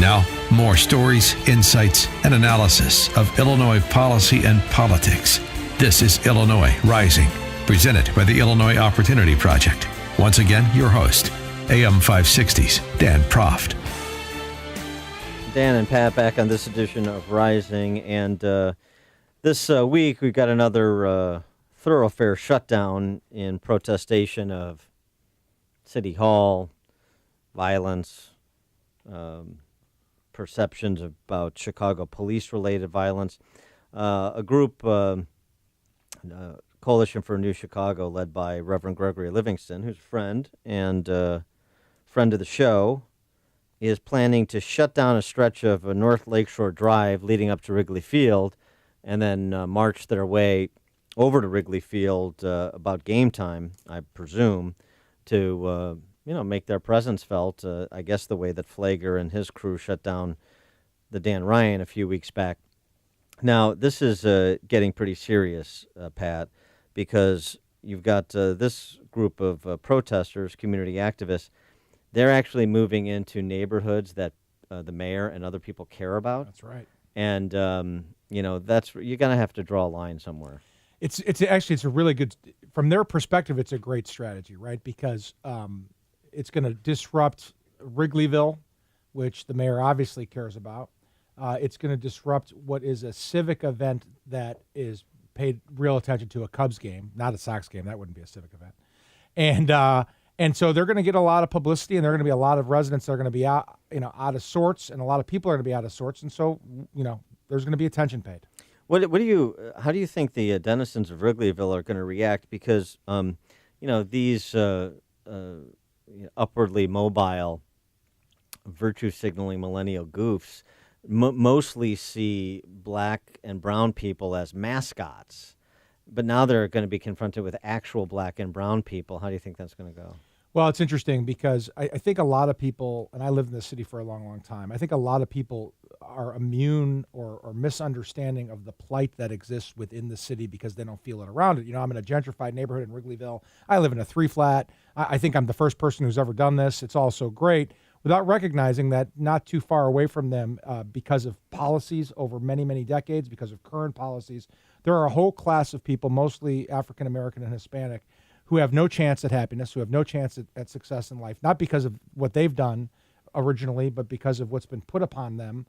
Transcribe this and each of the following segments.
Now, more stories, insights, and analysis of Illinois policy and politics. This is Illinois Rising, presented by the Illinois Opportunity Project. Once again, your host, AM 560's Dan Proft. Dan and Pat back on this edition of Rising, and this week we've got another thoroughfare shutdown in protestation of City Hall, violence, perceptions about Chicago police-related violence. A group, Coalition for New Chicago, led by Reverend Gregory Livingston, who's a friend and friend of the show, is planning to shut down a stretch of North Lakeshore Drive leading up to Wrigley Field and then march their way over to Wrigley Field about game time, I presume, to make their presence felt, I guess the way that Pfleger and his crew shut down the Dan Ryan a few weeks back. Now, this is getting pretty serious, Pat, because you've got this group of protesters, community activists. They're actually moving into neighborhoods that the mayor and other people care about. That's right. And, that's you're going to have to draw a line somewhere. It's a really good, from their perspective, it's a great strategy, right? Because it's going to disrupt Wrigleyville, which the mayor obviously cares about. It's going to disrupt what is a civic event that is paid real attention to, a Cubs game, not a Sox game. That wouldn't be a civic event. And so they're going to get a lot of publicity, and there are going to be a lot of residents that are going to be out of sorts, and a lot of people are going to be out of sorts. And so, there's going to be attention paid. How do you think the denizens of Wrigleyville are going to react? Because, these upwardly mobile, virtue-signaling millennial goofs mostly see black and brown people as mascots. But now they're going to be confronted with actual black and brown people. How do you think that's going to go? Well, it's interesting because I think a lot of people, and I lived in the city for a long, long time, I think a lot of people are immune or misunderstanding of the plight that exists within the city because they don't feel it around it. I'm in a gentrified neighborhood in Wrigleyville. I live in a 3-flat. I think I'm the first person who's ever done this. It's all so great, without recognizing that not too far away from them, because of policies over many, many decades, because of current policies, there are a whole class of people, mostly African American and Hispanic, who have no chance at happiness, who have no chance at success in life, not because of what they've done originally, but because of what's been put upon them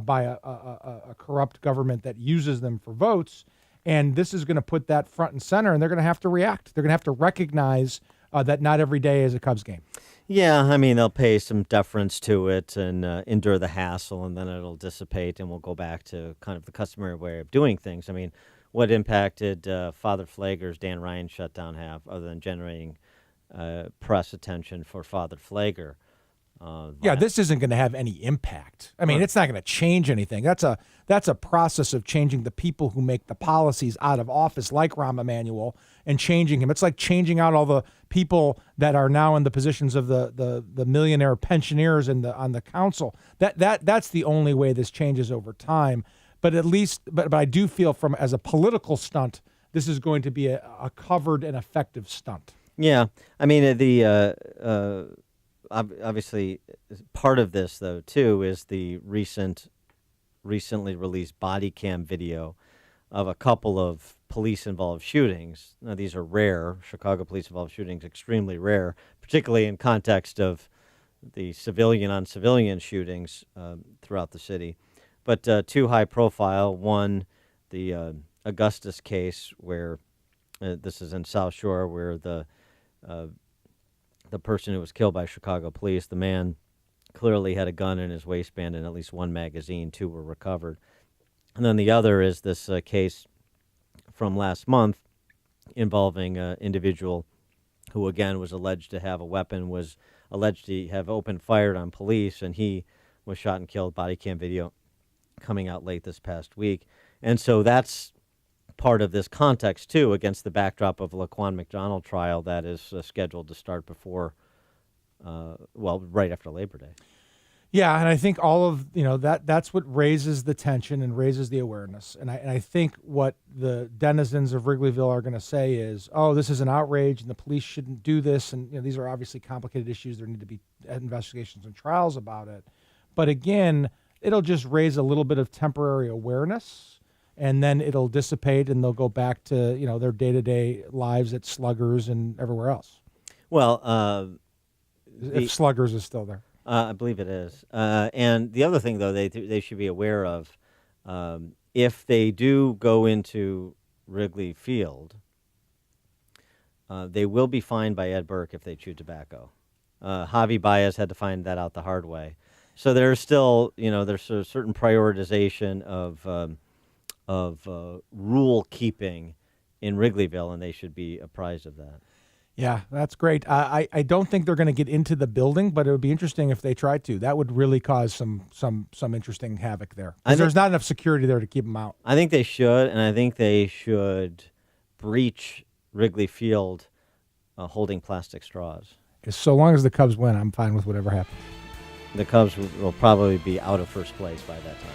by a corrupt government that uses them for votes. And this is going to put that front and center, and they're going to have to react. They're going to have to recognize that not every day is a Cubs game. Yeah, they'll pay some deference to it and endure the hassle, and then it'll dissipate, and we'll go back to kind of the customary way of doing things. What impact did Father Pfleger's Dan Ryan shutdown have, other than generating press attention for Father Pfleger? This isn't going to have any impact. It's not going to change anything. That's a process of changing the people who make the policies out of office, like Rahm Emanuel, and changing him. It's like changing out all the people that are now in the positions of the millionaire pensioners on the council. That's the only way this changes over time. But at least, but I do feel as a political stunt, this is going to be a covered and effective stunt. Yeah, obviously, part of this, though, too, is the recently released body cam video of a couple of police-involved shootings. Now, these are rare. Chicago police-involved shootings, extremely rare, particularly in context of the civilian-on-civilian shootings throughout the city. But two high-profile, one, the Augustus case, where this is in South Shore, where the person who was killed by Chicago police, the man clearly had a gun in his waistband and at least one magazine. 2 were recovered. And then the other is this case from last month involving an individual who, again, was alleged to have a weapon, was alleged to have opened fire on police, and he was shot and killed. Body cam video coming out late this past week. And so that's part of this context, too, against the backdrop of Laquan McDonald trial that is scheduled to start before, right after Labor Day. Yeah, and I think all of, that's what raises the tension and raises the awareness. And I think what the denizens of Wrigleyville are going to say is, oh, this is an outrage and the police shouldn't do this. And these are obviously complicated issues. There need to be investigations and trials about it. But again, it'll just raise a little bit of temporary awareness, and then it'll dissipate, and they'll go back to their day-to-day lives at Sluggers and everywhere else. Well, If Sluggers is still there. I believe it is. And the other thing, though, they should be aware of, if they do go into Wrigley Field, they will be fined by Ed Burke if they chew tobacco. Javi Baez had to find that out the hard way. So there's still, there's a certain prioritization of rule keeping in Wrigleyville, and they should be apprised of that. Yeah, that's great. I don't think they're going to get into the building, but it would be interesting if they tried to. That would really cause some interesting havoc there. Because there's not enough security there to keep them out. I think they should, and I think they should breach Wrigley Field holding plastic straws. So long as the Cubs win, I'm fine with whatever happens. The Cubs will probably be out of first place by that time.